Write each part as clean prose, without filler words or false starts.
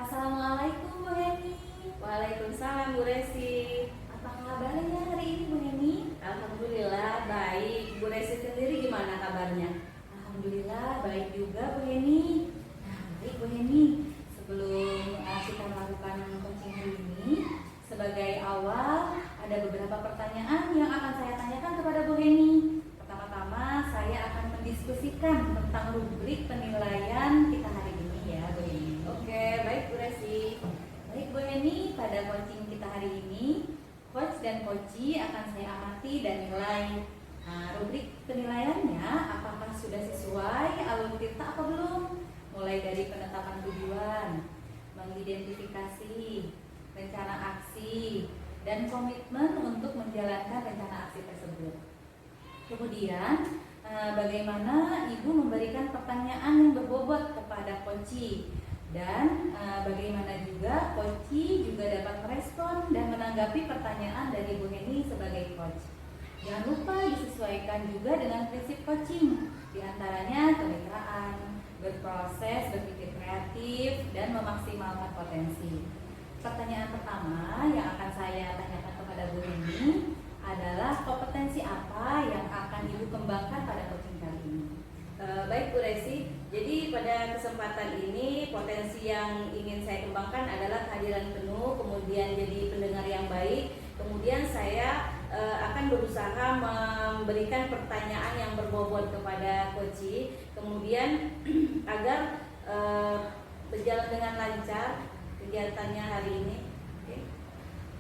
Assalamualaikum Bu Heni. Waalaikumsalam Bu Resi. Apa kabarnya hari ini Bu Heni? Alhamdulillah baik. Bu Resi sendiri gimana kabarnya? Alhamdulillah baik juga Bu Heni. Nah baik Bu Heni, sebelum kita melakukan coaching hari ini, sebagai awal ada beberapa pertanyaan yang akan saya tanyakan kepada Bu Heni. Pertama-tama saya akan mendiskusikan tentang rubrik penilaian kita hari ini ya Bu Heni. Oke, baik Bu Resi. Baik Bu Heni, pada coaching kita hari ini, coach dan coachee akan saya amati dan nilai. Nah, rubrik penilaiannya apakah sudah sesuai alur tirta apa belum? Mulai dari penetapan tujuan, mengidentifikasi, rencana aksi, dan komitmen untuk menjalankan rencana aksi tersebut. Kemudian, bagaimana Ibu memberikan pertanyaan yang berbobot kepada coachee, dan bagaimana juga coachee juga dapat merespon dan menanggapi pertanyaan dari Bu Heni sebagai coach. Jangan lupa disesuaikan juga dengan prinsip coaching, diantaranya kemitraan, berproses, berpikir kreatif, dan memaksimalkan potensi. Pertanyaan pertama yang akan saya tanyakan kepada Bu Heni adalah kompetensi apa yang akan Ibu kembangkan pada coaching kali ini? Baik Bu Resi, jadi pada kesempatan ini potensi yang ingin saya kembangkan adalah kehadiran penuh, kemudian jadi pendengar yang baik, kemudian saya akan berusaha memberikan pertanyaan yang berbobot kepada coachee, kemudian agar berjalan dengan lancar kegiatannya hari ini.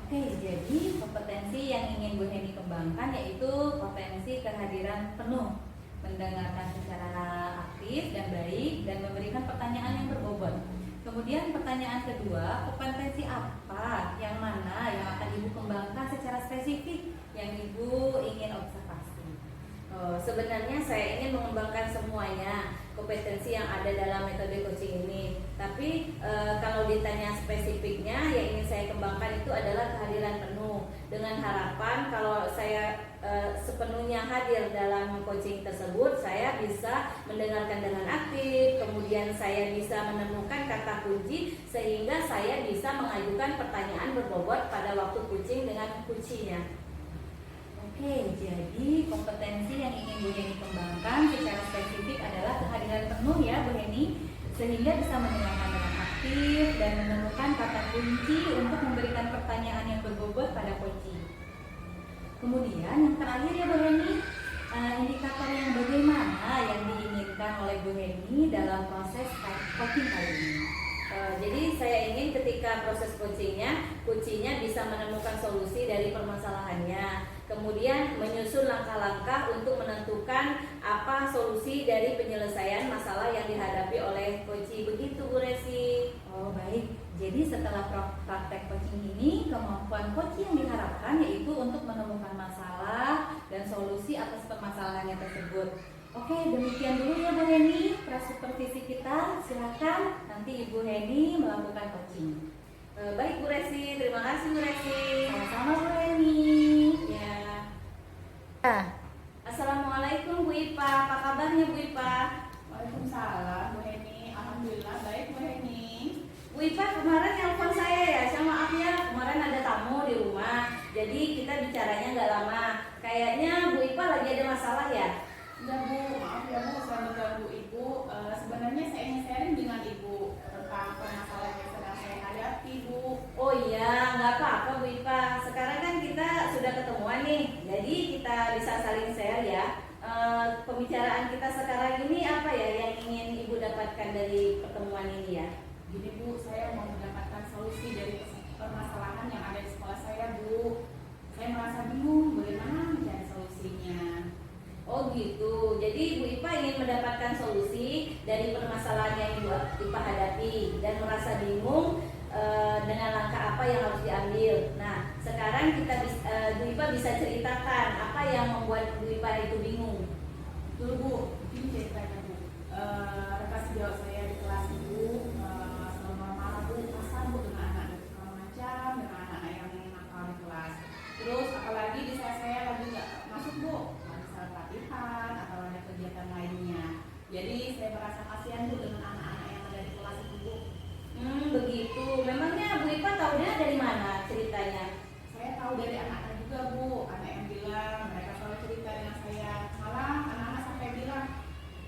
Oke, jadi kompetensi yang ingin Bu Heni kembangkan yaitu potensi kehadiran penuh, mendengarkan secara aktif dan baik, dan memberikan pertanyaan yang berbobot. Kemudian pertanyaan kedua, kompetensi apa yang mana yang akan Ibu kembangkan secara spesifik yang Ibu ingin observasi? Sebenarnya saya ingin mengembangkan semuanya kompetensi yang ada dalam metode coaching ini. Tapi kalau ditanya spesifiknya yang ingin saya kembangkan itu adalah kehadiran penuh, dengan harapan kalau saya sepenuhnya hadir dalam coaching tersebut, saya bisa mendengarkan dengan aktif, kemudian saya bisa menemukan kata kunci sehingga saya bisa mengajukan pertanyaan berbobot pada waktu coaching dengan coachee-nya. Oke, jadi kompetensi yang ingin Bu Heni kembangkan secara spesifik adalah kehadiran penuh ya Bu Heni, sehingga bisa mendengarkan dengan aktif dan menemukan kata kunci untuk memberikan pertanyaan yang berbobot pada coachee. Kemudian yang terakhir ya Bu Heni, indikator yang bagaimana yang diinginkan oleh Bu Heni dalam proses coaching kali ini? Jadi saya ingin ketika proses coachingnya bisa menemukan solusi dari permasalahannya, kemudian menyusun langkah-langkah untuk menentukan apa solusi dari penyelesaian masalah yang dihadapi oleh coachee. Begitu Bu Resi. Oh baik, jadi setelah praktek coaching ini, kemampuan coachee yang diharapkan yaitu untuk menemukan masalah dan solusi atas permasalahannya tersebut. Oke, demikian dulu ya Bu Heni prasupervisi kita. Silakan nanti Ibu Heni melakukan coaching. Baik Bu Resi, terima kasih Bu Resi. Sama-sama Bu Heni. Ya. Assalamualaikum Bu Ipa, apa kabarnya Bu Ipa? Waalaikumsalam Bu Heni, alhamdulillah baik Bu Heni. Bu Ipa kemarin nelfon saya ya, saya maaf ya, kemarin ada tamu di rumah, jadi kita bicaranya nggak lama. Kayaknya Bu Ipa lagi ada masalah ya? Enggak Bu, maaf ya Bu, selamat ganggu Ibu. Sebenarnya saya ingin sharing dengan Ibu tentang permasalahan yang sedang saya hadapi Bu. Oh iya, nggak apa-apa Bu Ipa. Sekarang kan kita sudah ketemuan nih, jadi kita bisa saling share ya. Pembicaraan kita sekarang ini apa ya yang ingin Ibu dapatkan dari pertemuan ini ya? Gini Bu, saya mau mendapatkan solusi dari permasalahan yang ada di sekolah saya Bu. Saya merasa bingung bagaimana mencari solusinya. Oh gitu. Jadi Bu Ipa ingin mendapatkan solusi dari permasalahan yang Bu Ipa hadapi dan merasa bingung dengan langkah apa yang harus diambil. Nah, sekarang Bu Ipa bisa ceritakan apa yang membuat Bu Ipa itu bingung. Betul Bu, ini ceritanya Bu. Rekan sejawat saya di kelas Ibu selama malam Bu pasang Bu dengan anak segala macam, dengan anak yang nakal di kelas. Terus apalagi di saat saya lagi nggak masuk Bu, misal pelatihan atau ada kegiatan lainnya. Jadi saya merasa kasihan Bu dengan anak-anak yang ada di kelas itu Bu. Begitu. Memangnya Bu Ipa tahunya dari mana ceritanya? Saya tahu dari anak-anak juga Bu, anak yang bilang mereka selalu cerita dengan saya. Malah anak-anak sampai bilang,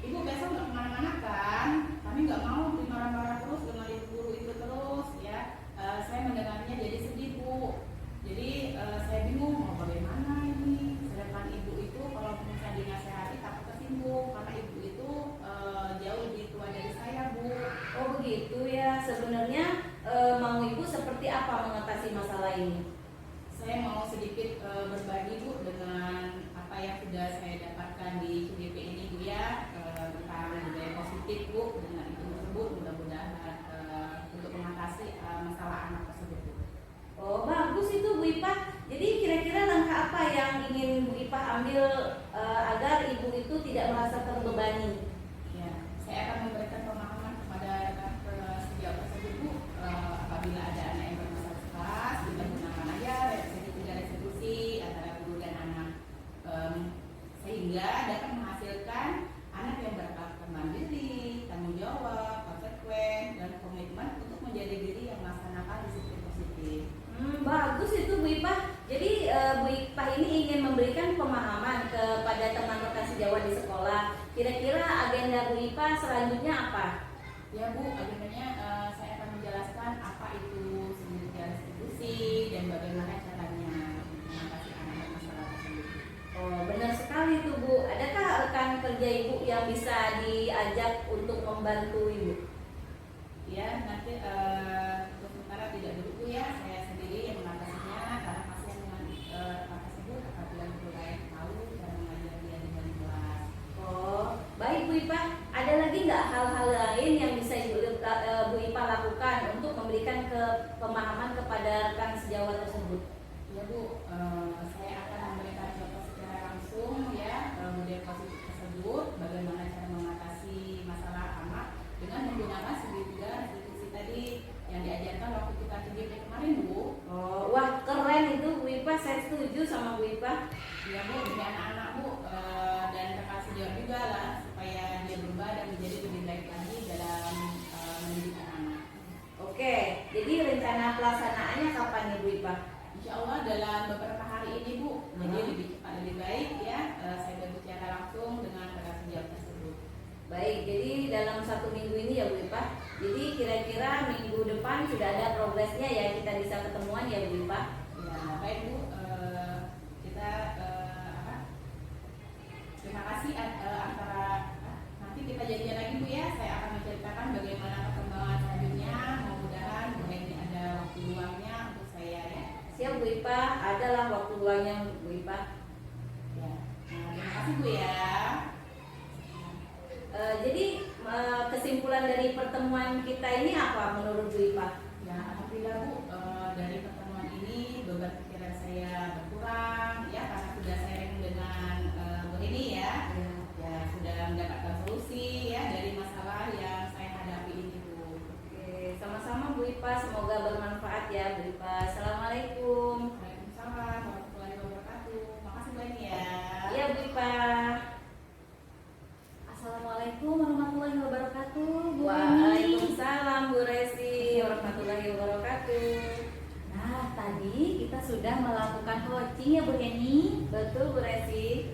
Ibu besok nggak kemana-mana kan? Kami nggak mau dimarah-marah terus dengan ibu guru itu terus ya. Saya mendengarnya jadi sedih Bu. Jadi saya bingung mau bagaimana ini. Sedangkan ibu itu kalau misalnya dinasehati takut tersinggung karena ibu itu jauh lebih tua dari saya Bu. Oh begitu ya. Sebenarnya mau Ibu seperti apa mengatasi masalah ini? Saya mau sedikit berbagi Bu dengan apa yang sudah saya dapatkan di CDP ini Bu ya, tentang budaya positif Bu dengan itu tersebut, mudah-mudahan untuk mengatasi masalah anak tersebut Bu. Oh bagus itu Bu Ipa. Jadi kira-kira langkah apa yang ingin Bu Ipa ambil agar ibu itu tidak merasa terbebani? Ya, saya akan memberikan pemahaman kepada rekan sejawat tersebut Bu. Apabila ada anak yang bermasalah kelas, kita gunakan aja restitusi antara guru dan anak, sehingga dapat menghasilkan anak yang berkarakter mandiri, tanggung jawab, konsekuen, dan komitmen untuk menjadi diri yang melaksanakan disiplin positif. Bagus itu Bu Ipa. Jadi Bu Ipa ini ingin memberikan pemahaman kepada teman rekan sejawat di sekolah. Kira-kira agenda Bu Ipa selanjutnya apa? Ya Bu, akhirnya saya akan menjelaskan apa itu sebenarnya restitusi dan bagaimana caranya mengatasi anak masalah tersebut. Oh benar sekali tuh Bu. Adakah rekan kerja Ibu yang bisa diajak untuk membantu Ibu? Ya, nanti untuk sementara tidak dulu Bu ya, saya sendiri yang mengatasinya karena kasihan dengan rekan tersebut apabila guru lain tahu cara mengajar dia di dalam kelas. Oh baik Bu Ipa. Ada lagi nggak hal-hal lain yang bisa Bu Ipa lakukan untuk memberikan pemahaman kepada rekan sejawat tersebut? Ya Bu, saya akan memberikan contoh secara langsung ya budaya positif tersebut, bagaimana cara mengatasi masalah anak dengan menggunakan segitiga restitusi tadi yang diajarkan waktu kita CDP kemarin Bu. Oh wah keren itu Bu Ipa. Saya setuju sama Bu Ipa. Ya Bu, demi anak-anak Bu dan rekan sejawat juga lah supaya dia berubah dan menjadi lebih baik lagi dalam mendidik anak. Oke, jadi rencana pelaksanaannya kapan nih Bu Ipa? Insya Allah dalam beberapa hari ini Bu, jadi lebih cepat lebih baik ya. Saya berbicara langsung dengan rekan sejawat tersebut. Baik, jadi dalam 1 minggu ini ya Bu Ipa. Jadi kira-kira minggu depan sudah ada progresnya ya, kita bisa ketemuan ya Bu Ipa. Ya, baik Bu, kita terima kasih antara nanti kita janjian lagi Bu ya. Saya akan menceritakan bagaimana perkembangan selanjutnya. Mudah-mudahan Bu ini ada waktu luangnya untuk saya ya. Siap Bu Ipa, adalah waktu luangnya Bu Ipa. Ya, terima kasih Bu ya. Jadi kesimpulan dari pertemuan kita ini apa menurut Bu Ipa? Ya, alhamdulillah Bu, dari pertemuan ini beban pikiran saya berkurang ya karena sudah sharing dengan Bu ini ya. Ya, sudah mendapatkan solusi ya dari masalah yang saya hadapi ini Bu. Oke, sama-sama Bu Ipa, semoga bermanfaat ya Bu Ipa. Assalamualaikum. Waalaikumsalam warahmatullahi wabarakatuh. Makasih banyak ya. Iya Bu Ipa. Assalamualaikum warahmatullahi wabarakatuh. Bu Eni. Waalaikumsalam Bu Resi warahmatullahi wabarakatuh. Nah, tadi kita sudah melakukan coaching ya Bu Eni. Betul Bu Resi.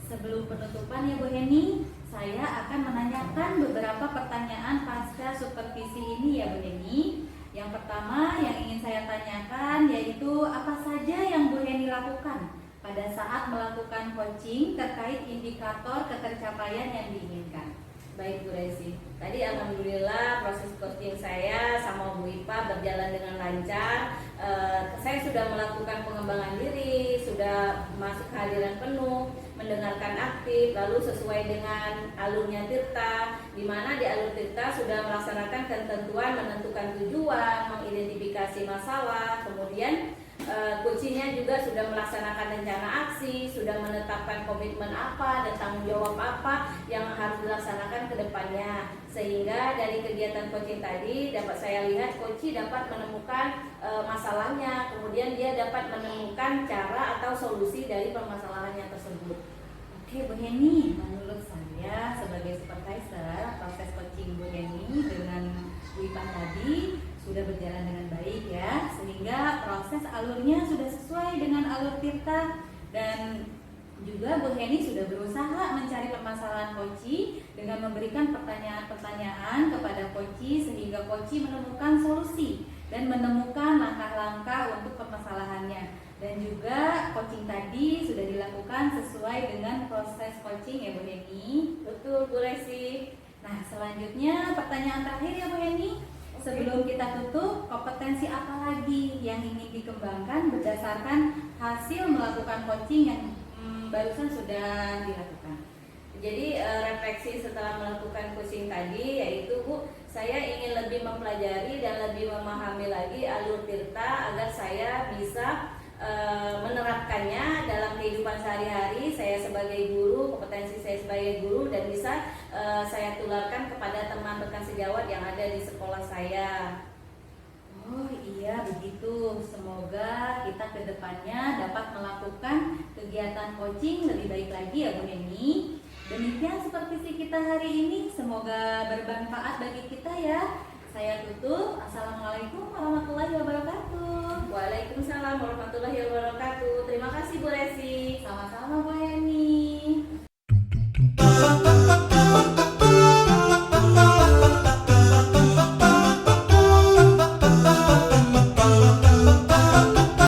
Sebelum penutupan ya Bu Eni, saya akan menanyakan beberapa pertanyaan pasca supervisi ini ya Bu Eni. Yang pertama yang ingin saya tanyakan yaitu apa saja yang Bu Eni lakukan pada saat melakukan coaching terkait indikator ketercapaian yang diinginkan. Baik Bu Resi. Tadi alhamdulillah proses coaching saya sama Bu Ipa berjalan dengan lancar. Saya sudah melakukan pengembangan diri, sudah masuk kehadiran penuh, mendengarkan aktif, lalu sesuai dengan alurnya Tirta, di mana di alur Tirta sudah melaksanakan ketentuan menentukan tujuan, mengidentifikasi masalah, kemudian coachingnya juga sudah melaksanakan rencana aksi, sudah menetapkan komitmen apa dan tanggung jawab apa yang harus dilaksanakan ke depannya. Sehingga dari kegiatan coaching tadi dapat saya lihat coach dapat menemukan masalahnya, kemudian dia dapat menemukan cara atau solusi dari permasalahannya tersebut. Oke Bu Heni, menurut saya sebagai supervisor proses coaching Bu Heni dengan Bu Ipah tadi sudah berjalan dengan baik ya, sehingga proses alurnya sudah sesuai dengan alur Tirta, dan juga Bu Heni sudah berusaha mencari permasalahan Koci dengan memberikan pertanyaan-pertanyaan kepada Koci sehingga Koci menemukan solusi dan menemukan langkah-langkah untuk permasalahannya. Dan juga coaching tadi sudah dilakukan sesuai dengan proses coaching ya Bu Heni. Betul Bu Resi. Nah selanjutnya pertanyaan terakhir ya Bu Heni. Sebelum kita tutup, kompetensi apa lagi yang ingin dikembangkan berdasarkan hasil melakukan coaching yang barusan sudah dilakukan? Jadi refleksi setelah melakukan coaching tadi yaitu Bu, saya ingin lebih mempelajari dan lebih memahami lagi alur Tirta agar saya bisa menerapkannya dalam kehidupan sehari-hari saya sebagai guru, kompetensi saya sebagai guru, dan bisa saya tularkan kepada teman rekan sejawat yang ada di sekolah saya. Oh iya begitu, semoga kita ke depannya dapat melakukan kegiatan coaching lebih baik lagi ya Bu Heni. Demikian supervisi kita hari ini, semoga bermanfaat bagi kita ya. Saya tutup, Assalamualaikum warahmatullahi wabarakatuh. Waalaikumsalam warahmatullahi wabarakatuh. Terima kasih Bu Resi. Sama-sama Bu Heni.